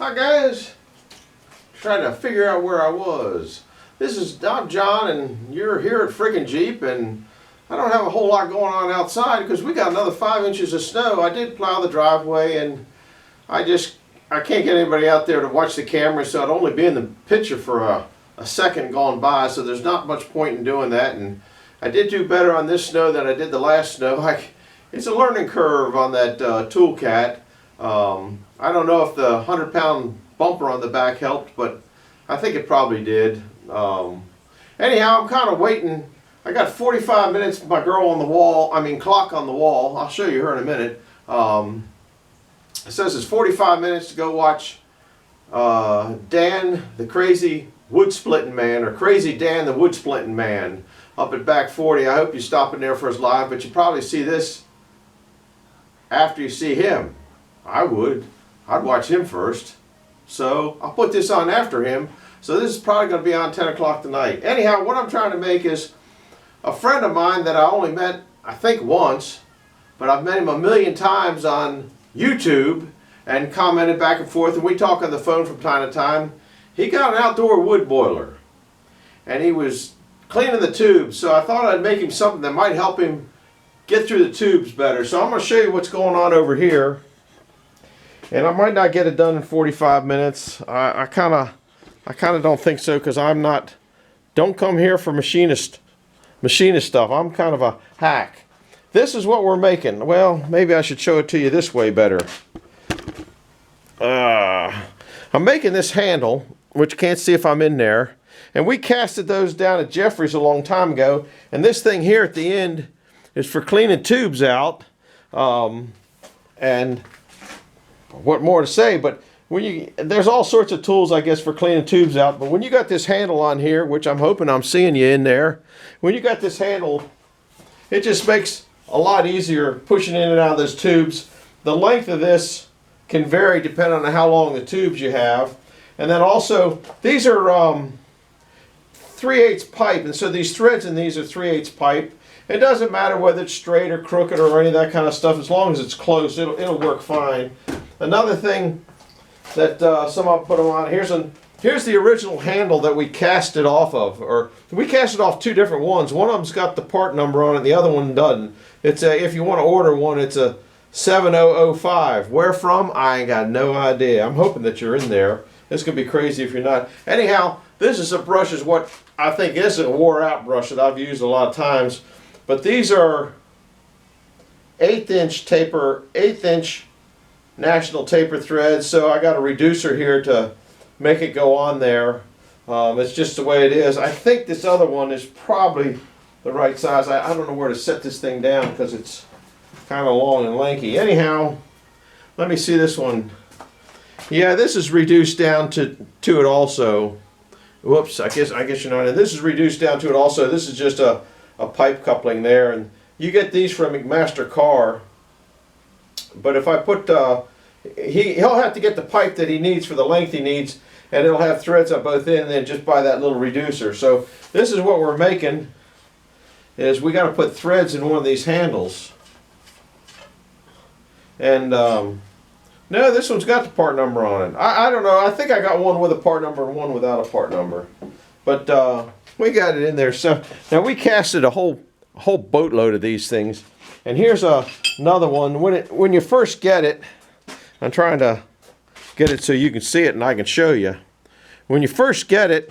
Hi guys, trying to figure out where I was. I'm John and you're here at friggin' Jeep, and I don't have a whole lot going on outside because we got another 5 inches of snow. I did plow the driveway and I can't get anybody out there to watch the camera, so I'd only be in the picture for a second gone by, so there's not much point in doing that. And I did do better on this snow than I did the last snow. It's a learning curve on that Toolcat. I don't know if the 100-pound bumper on the back helped, but I think it probably did. Anyhow, I'm kind of waiting. I got 45 minutes with my girl on the wall, clock on the wall. I'll show you her in a minute. It says it's 45 minutes to go watch Dan the Crazy Wood Splitting Man, or Crazy Dan the Wood Splitting Man, up at Back 40. I hope you stop in there for his live, but you probably see this after you see him. I would. I'd watch him first. So I'll put this on after him. So this is probably going to be on 10 o'clock tonight. Anyhow, what I'm trying to make is a friend of mine that I only met, I think, once, but I've met him a million times on YouTube and commented back and forth, and we talk on the phone from time to time. He got an outdoor wood boiler and he was cleaning the tubes, so I thought I'd make him something that might help him get through the tubes better. So I'm going to show you what's going on over here. And I might not get it done in 45 minutes. I kind of don't think so, because don't come here for machinist stuff. I'm kind of a hack. This is what we're making. Well, maybe I should show it to you this way better. I'm making this handle, which you can't see if I'm in there. And we casted those down at Jeffrey's a long time ago. And this thing here at the end is for cleaning tubes out. And what more to say, but there's all sorts of tools, I guess, for cleaning tubes out. But when you got this handle on here, which I'm hoping I'm seeing you in there, when you got this handle, it just makes a lot easier pushing in and out of those tubes. The length of this can vary depending on how long the tubes you have. And then also, these are 3/8 pipe, and so these threads in these are 3/8 pipe. It doesn't matter whether it's straight or crooked or any of that kind of stuff. As long as it's close, it'll work fine. Another thing that someone put them on, here's the original handle that we cast it off of, or we cast it off two different ones. One of them's got the part number on it, the other one doesn't. It's if you want to order one, it's a 7005. Where from? I ain't got no idea. I'm hoping that you're in there. It's gonna be crazy if you're not. Anyhow, this is a brush, is what I think is a wore out brush that I've used a lot of times. But these are 1/8 inch National Taper threads, so I got a reducer here to make it go on there. It's just the way it is. I think this other one is probably the right size. I don't know where to set this thing down because it's kind of long and lanky. Anyhow, let me see this one. Yeah, this is reduced down to it also. Whoops, I guess you're not in. This is reduced down to it also. This is just a pipe coupling there, and you get these from McMaster Carr. But if I put, he'll have to get the pipe that he needs for the length he needs, and it'll have threads on both ends, and then just buy that little reducer. So this is what we're making, is we got to put threads in one of these handles. And no, this one's got the part number on it. I don't know. I think I got one with a part number and one without a part number. But we got it in there. So now we casted a whole boatload of these things. And here's another one. When you first get it, I'm trying to get it so you can see it and I can show you. When you first get it,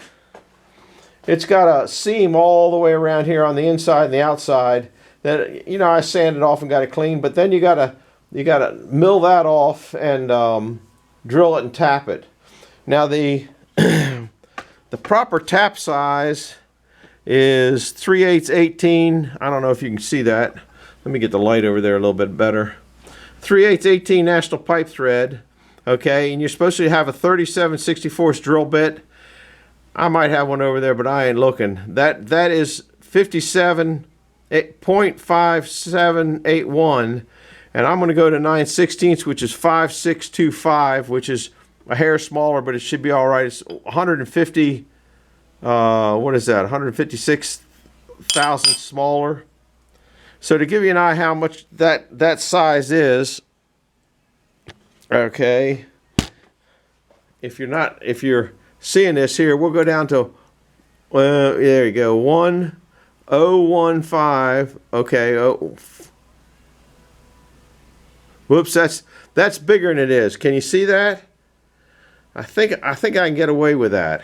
it's got a seam all the way around here on the inside and the outside. That, you know, I sanded off and got it clean. But then you gotta mill that off and drill it and tap it. Now the the proper tap size is 3/8 18. I don't know if you can see that. Let me get the light over there a little bit better. 3/8 18 National Pipe thread. Okay, and you're supposed to have a 37/64 drill bit. I might have one over there, but I ain't looking. That is 57.5781, and I'm going to go to 9/16, which is 5625, which is a hair smaller, but it should be all right. It's 150. What is that? 156 thousandths smaller. So to give you an eye how much that size is, okay, if you're seeing this here, we'll go down to, well, there you go, 1015. Okay. Oh, whoops, that's bigger than it is. Can you see that? I think I can get away with that.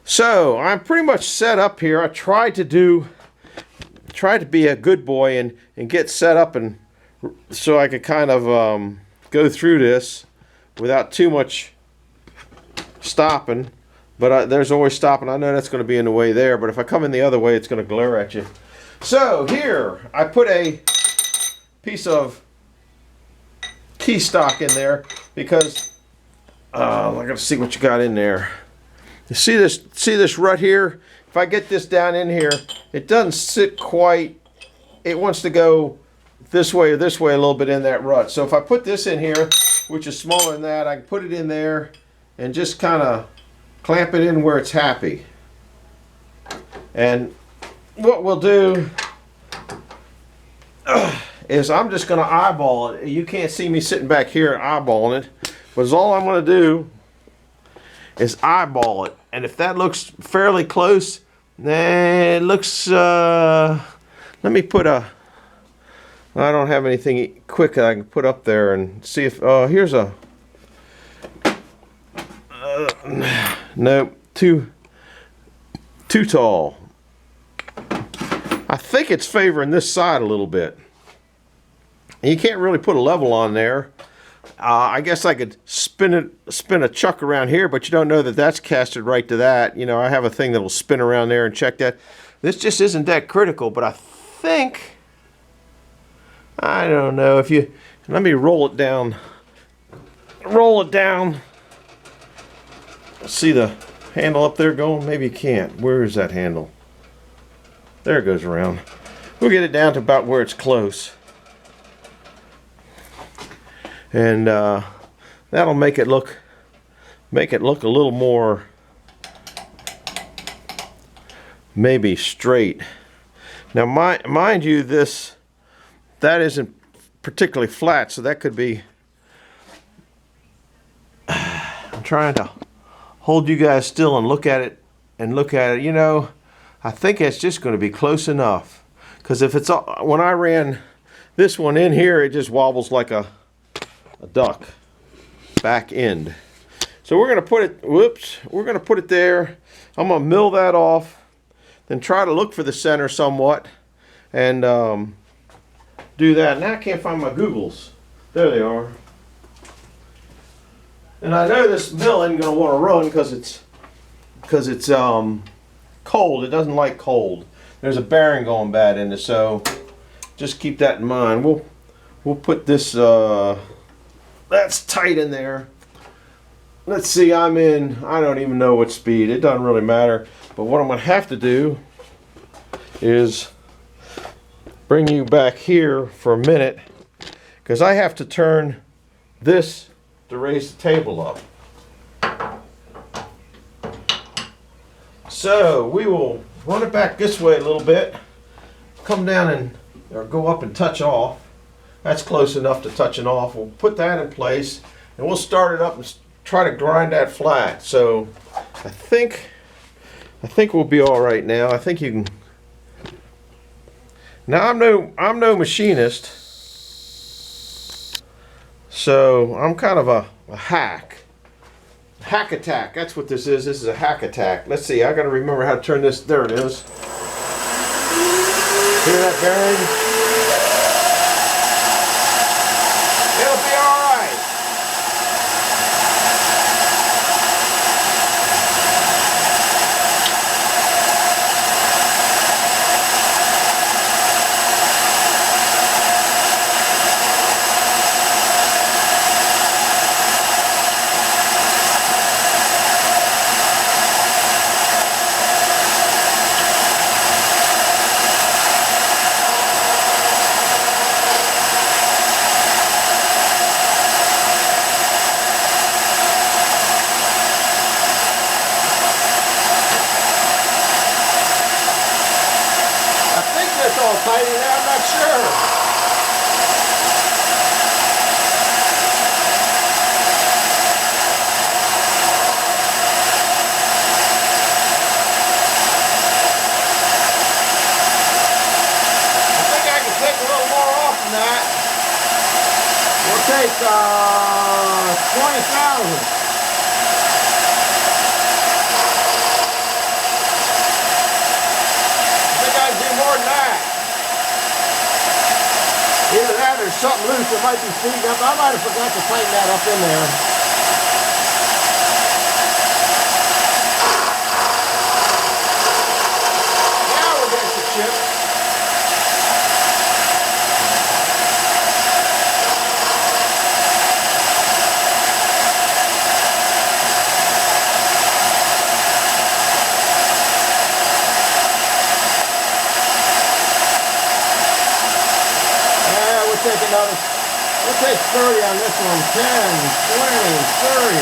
So I'm pretty much set up here. I tried to be a good boy and get set up, and so I could kind of go through this without too much stopping. But there's always stopping. I know that's going to be in the way there, but if I come in the other way, it's going to glare at you. So here I put a piece of key stock in there because I got to see what you got in there. You see this rut here? If I get this down in here, it doesn't sit quite. It wants to go this way or this way a little bit in that rut. So if I put this in here, which is smaller than that, I can put it in there and just kind of clamp it in where it's happy. And what we'll do is I'm just going to eyeball it. You can't see me sitting back here eyeballing it, but all I'm going to do is eyeball it. And if that looks fairly close, it looks, let me put I don't have anything quick that I can put up there and see if, here's a, nope, too tall. I think it's favoring this side a little bit. And you can't really put a level on there. I guess I could spin a chuck around here, but you don't know that that's casted right to that. You know, I have a thing that'll spin around there and check that. This just isn't that critical, but I think, I don't know, if you, let me roll it down. Roll it down. See the handle up there going? Maybe you can't. Where is that handle? There it goes around. We'll get it down to about where it's close. And that'll make it look a little more maybe straight. Now mind you, that isn't particularly flat, so that could be, I'm trying to hold you guys still and look at it. You know, I think it's just going to be close enough, because if it's, when I ran this one in here, it just wobbles like a duck back end. So we're going to put it, we're going to put it there. I'm going to mill that off, then try to look for the center somewhat, and do that. Now I can't find my googles. There they are. And I know this mill isn't going to want to run because it's cold. It doesn't like cold. There's a bearing going bad in it, so just keep that in mind. We'll put this, that's tight in there. Let's see, I don't even know what speed. It doesn't really matter. But what I'm going to have to do is bring you back here for a minute, because I have to turn this to raise the table up. So we will run it back this way a little bit, come down and, or go up and touch off. That's close enough to touching off. We'll put that in place and we'll start it up and try to grind that flat. So I think we'll be all right now. I think you can. Now I'm no machinist, so I'm kind of a hack. Hack attack. That's what this is. This is a hack attack. Let's see. I got to remember how to turn this. There it is. Hear that bearing? take 20,000. I think I can do more than that. Either that or something loose that might be feeding up. I might have forgot to tighten that up in there. Now we're getting some chips. We'll take 30 on this one. 10, 20, 30.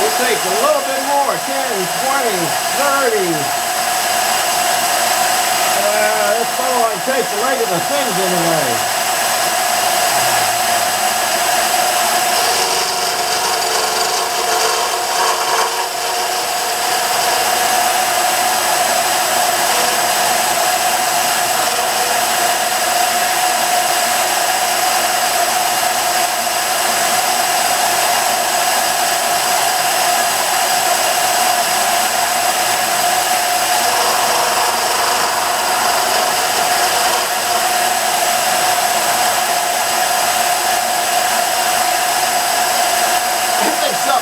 We'll take a little bit more. 10, 20, 30. That's all I take the leg of the things anyway.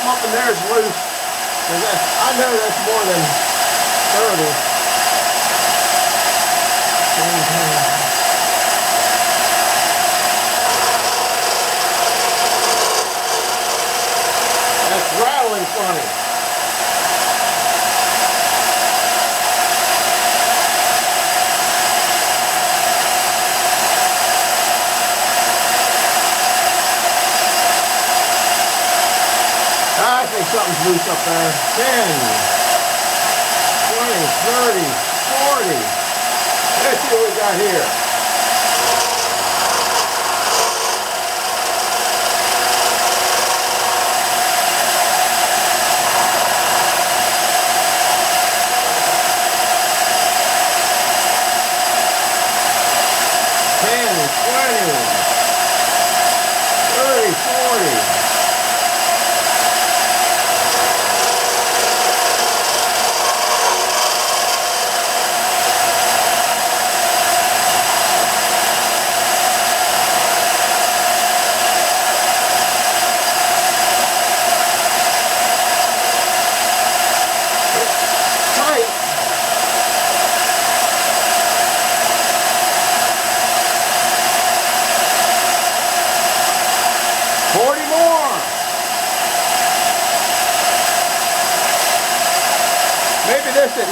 Up in there is loose. I know that's more than 30. That's rattling funny. I think something's loose up there. 10, 20, 30, 40. Let's see what we got here.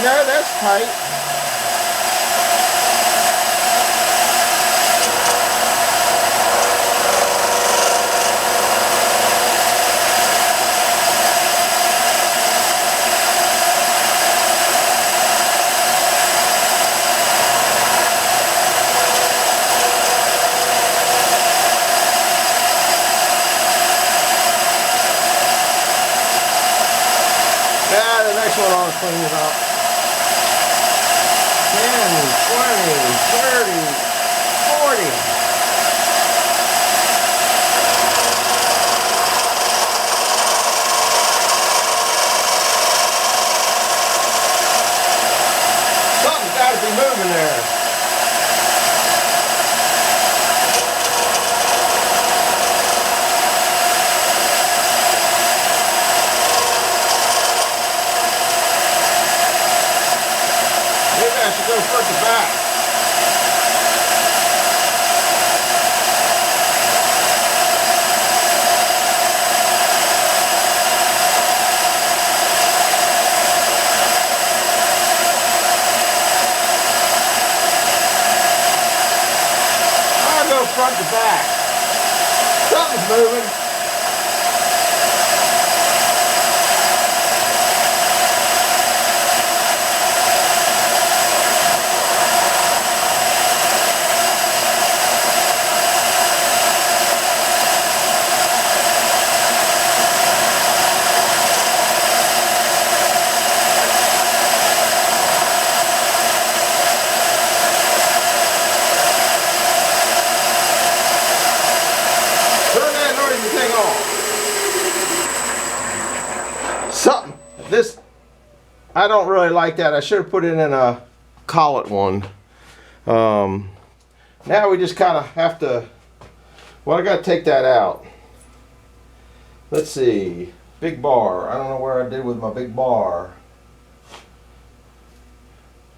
No, that's tight. Yeah, the next one I'll clean it up. 10, 20, 30, 40. Something's got to be moving there. I should go front to back. I'll go front to back. Something's moving. everything off. Something. This, I don't really like that. I should have put it in a collet one. Now we just kind of have to, well, I got to take that out. Let's see. Big bar. I don't know where I did with my big bar.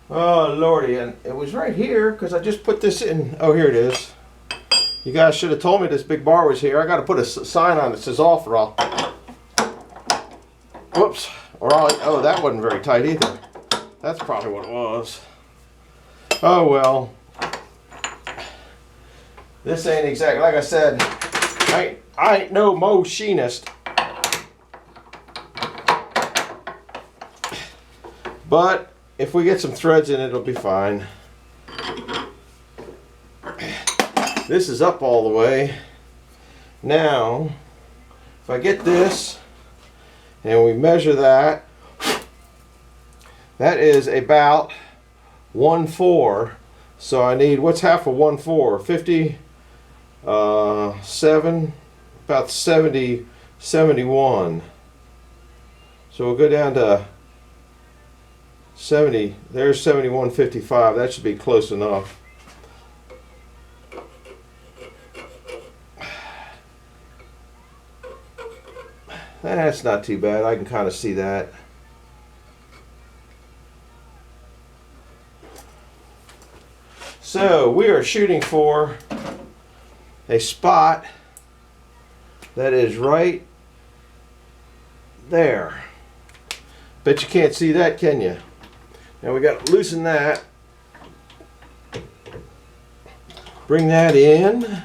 Oh, Lordy. And it was right here because I just put this in. Oh, here it is. You guys should have told me this big bar was here. I got to put a sign on that says off or I'll. Whoops. Or I'll, oh, that wasn't very tight either. That's probably what it was. Oh, well. This ain't exactly, like I said, I ain't no machinist. But if we get some threads in it, it'll be fine. This is up all the way. Now, if I get this and we measure that, that is about 1/4. So I need, what's half of 1/4? 57, about 70, 71. So we'll go down to 70. There's 71.55. That should be close enough. That's not too bad. I can kind of see that. So we are shooting for a spot that is right there. Bet you can't see that, can you? Now we got to loosen that. Bring that in.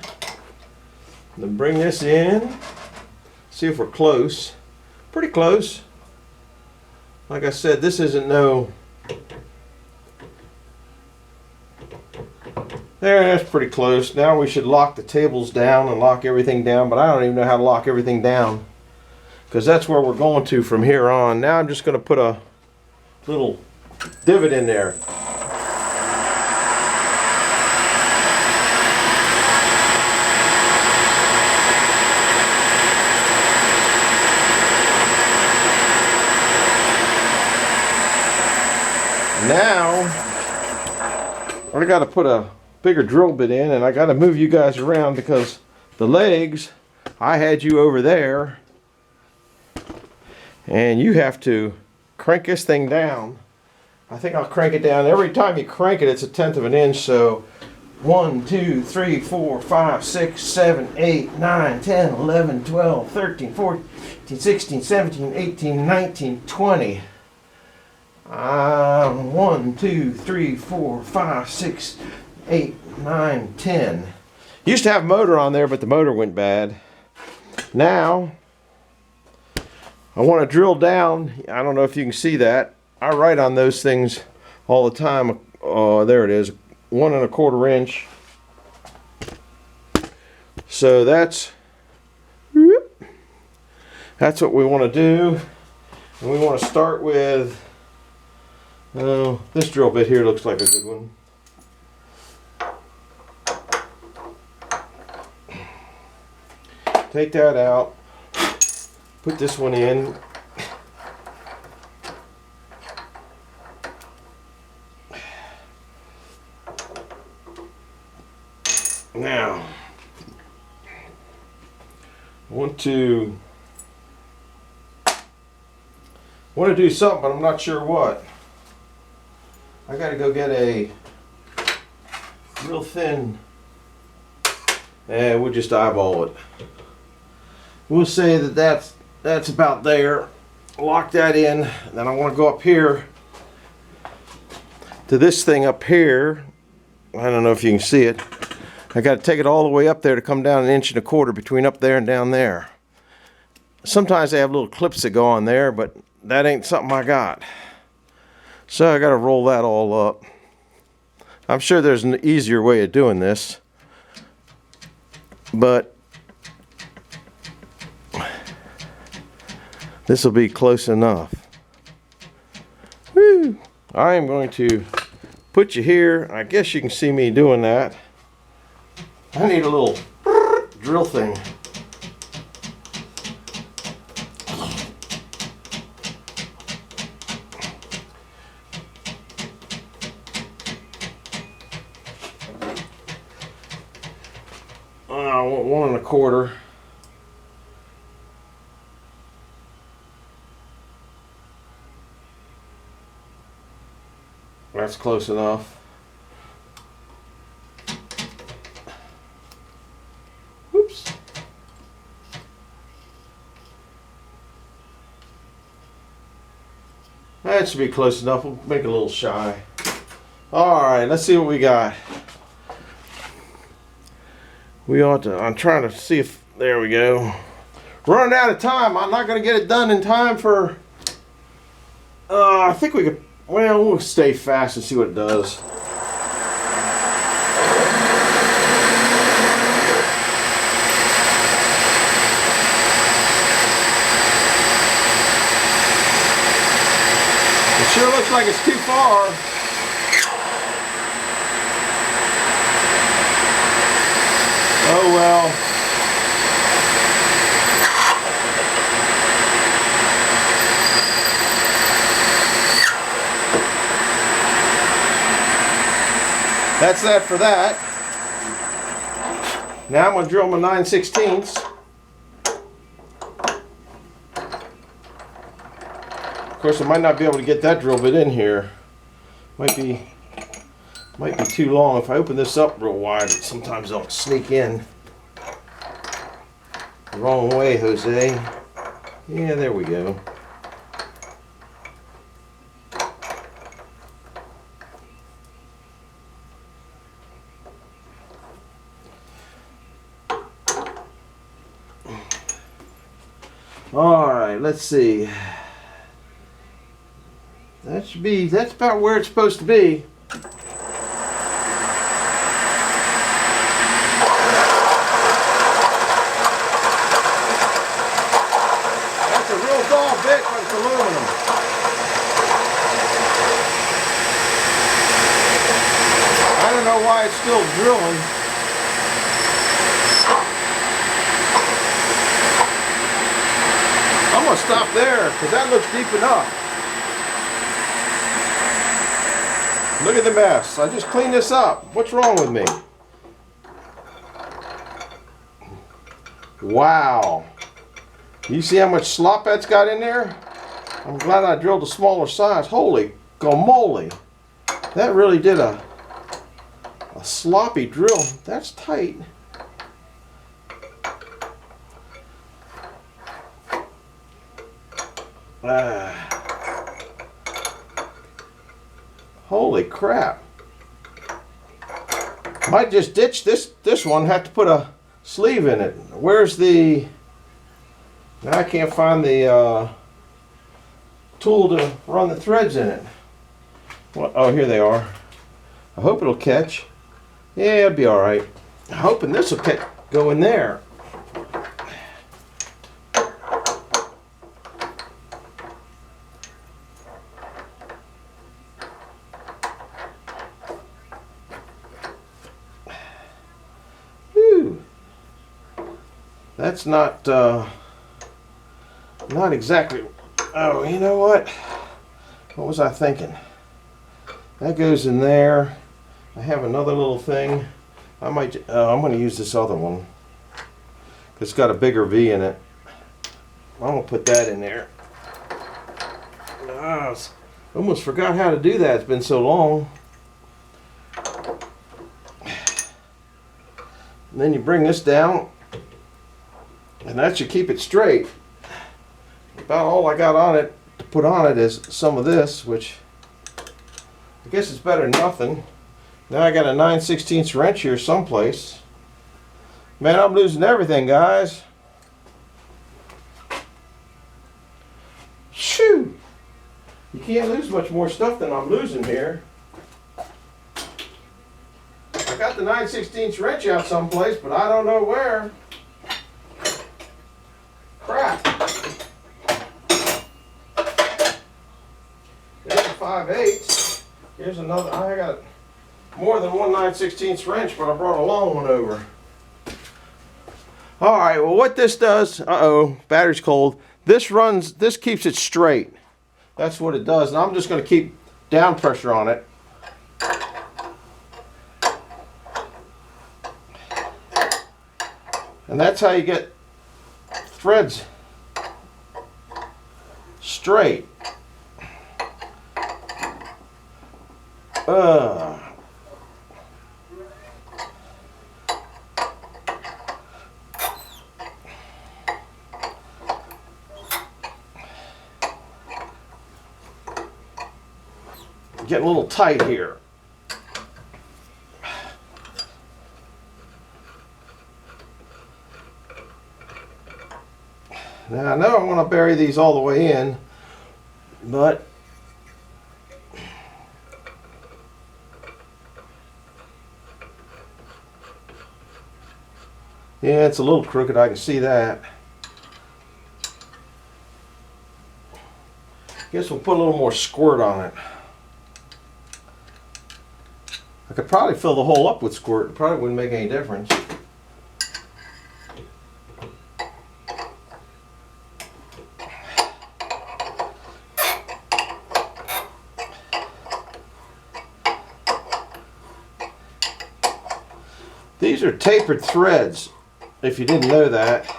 Then bring this in. See if we're close. Pretty close. Like I said, this isn't no... There, that's pretty close. Now we should lock the tables down and lock everything down, but I don't even know how to lock everything down because that's where we're going to from here on. Now I'm just going to put a little divot in there. Now I got to put a bigger drill bit in, and I got to move you guys around because the legs, I had you over there, and you have to crank this thing down. I think I'll crank it down. Every time you crank it, it's 1/10 of an inch. So 1, 2, 3, 4, 5, 6, 7, 8, 9, 10, 11, 12, 13, 14, 16, 17, 18, 19, 20. 1, 2, 3, 4, 5, 6, 8, 9, 10. Used to have a motor on there, but the motor went bad. Now, I want to drill down. I don't know if you can see that. I write on those things all the time. There it is, 1 1/4 inch. So that's what we want to do. And we want to start with, this drill bit here looks like a good one. Take that out, put this one in. Now, I want to do something, but I'm not sure what. I got to go get a real thin, and we'll just eyeball it. We'll say that that's about there. Lock that in. Then I want to go up here to this thing up here. I don't know if you can see it. I got to take it all the way up there to come down 1 1/4 inches between up there and down there. Sometimes they have little clips that go on there, but that ain't something I got. So I got to roll that all up. I'm sure there's an easier way of doing this, but this will be close enough. Woo. I am going to put you here. I guess you can see me doing that. I need a little drill thing. 1/4. That's close enough. Whoops. That should be close enough. We'll make it a little shy. Alright, let's see what we got. We ought to, I'm trying to see if, there we go. Running out of time. I'm not going to get it done in time for, I think we could, well, we'll stay fast and see what it does. It sure looks like it's too far. Oh well. That's that for that. Now I'm going to drill my 9/16. Of course, I might not be able to get that drill bit in here. Might be too long. If I open this up real wide, sometimes they'll sneak in. The wrong way, Jose. Yeah, there we go. All right, let's see. That's about where it's supposed to be. That's a real dull bit, but it's aluminum. I don't know why it's still drilling. I'm going to stop there because that looks deep enough. Look at the mess. I just cleaned this up. What's wrong with me? Wow. You see how much slop that's got in there? I'm glad I drilled a smaller size. Holy guacamole. That really did a sloppy drill. That's tight. Holy crap. Might just ditch this one, have to put a sleeve in it. Where's the, now I can't find the tool to run the threads in it. Well, oh, here they are. I hope it'll catch. Yeah, it'll be alright. I'm hoping this will go in there. That's not exactly, oh, you know what? What was I thinking? That goes in there. I have another little thing. I'm going to use this other one. It's got a bigger V in it. I'm going to put that in there. I almost forgot how to do that. It's been so long. And then you bring this down. And that should keep it straight. About all I got on it to put on it is some of this, which I guess it's better than nothing. Now I got a 9/16 wrench here someplace. Man, I'm losing everything, guys. Shoo! You can't lose much more stuff than I'm losing here. I got the 9/16 wrench out someplace, but I don't know where. Crap. There's a 5/8. Here's another. I got more than one 9/16 wrench, but I brought a long one over. Alright, well what this does, uh-oh, battery's cold. This keeps it straight. That's what it does. And I'm just going to keep down pressure on it. And And that's how you get threads straight. Getting a little tight here. Now I know I want to bury these all the way in, but yeah, it's a little crooked, I can see that. Guess we'll put a little more squirt on it. I could probably fill the hole up with squirt. It probably wouldn't make any difference. These are tapered threads, if you didn't know that.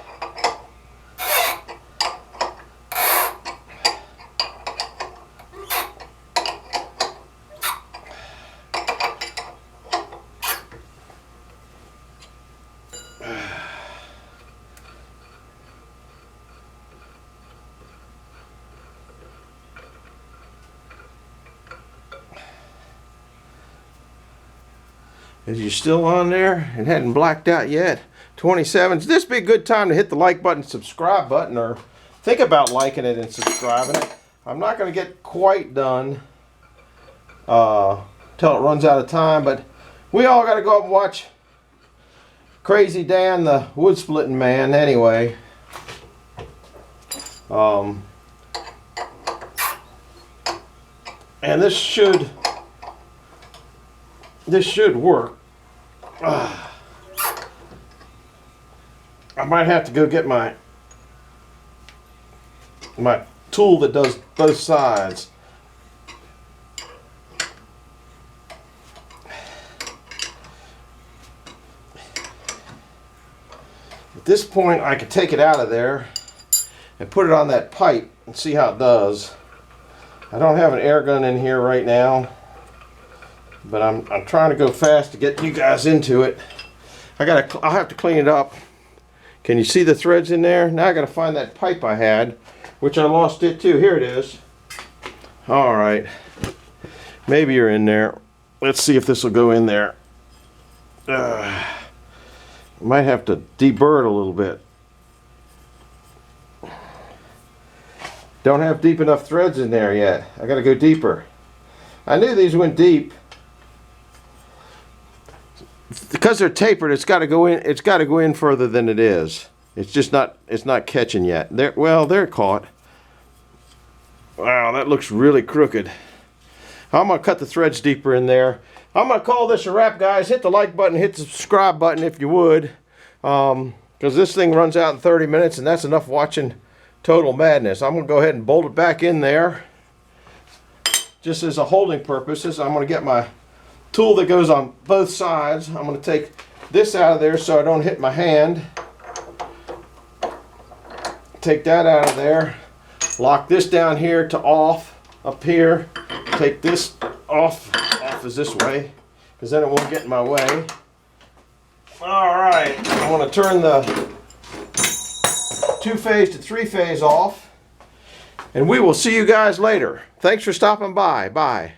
Is you still on there? It hadn't blacked out yet. 27s. This would be a good time to hit the like button, subscribe button, or think about liking it and subscribing it. I'm not going to get quite done till it runs out of time, but we all got to go up and watch Crazy Dan, the wood splitting man, anyway. And this should work. I might have to go get my tool that does both sides. At this point, I could take it out of there and put it on that pipe and see how it does. I don't have an air gun in here right now, but I'm trying to go fast to get you guys into it. I'll have to clean it up. Can you see the threads in there? Now I gotta find that pipe I had, which I lost it too. Here it is. All right, maybe you're in there. Let's see if this will go in there. Might have to deburr it a little bit. Don't have deep enough threads in there yet. I gotta go deeper. I knew these went deep. Because they're tapered, it's got to go in. It's got to go in further than it is. It's just not. It's not catching yet. They're caught. Wow, that looks really crooked. I'm gonna cut the threads deeper in there. I'm gonna call this a wrap, guys. Hit the like button, hit the subscribe button if you would, because this thing runs out in 30 minutes, and that's enough watching Total Madness. I'm gonna go ahead and bolt it back in there, just as a holding purposes. I'm gonna get my tool that goes on both sides. I'm going to take this out of there so I don't hit my hand. Take that out of there. Lock this down here to off up here. Take this off is this way, because then it won't get in my way. Alright, I want to turn the 2-phase to 3-phase off, and we will see you guys later. Thanks for stopping by. Bye.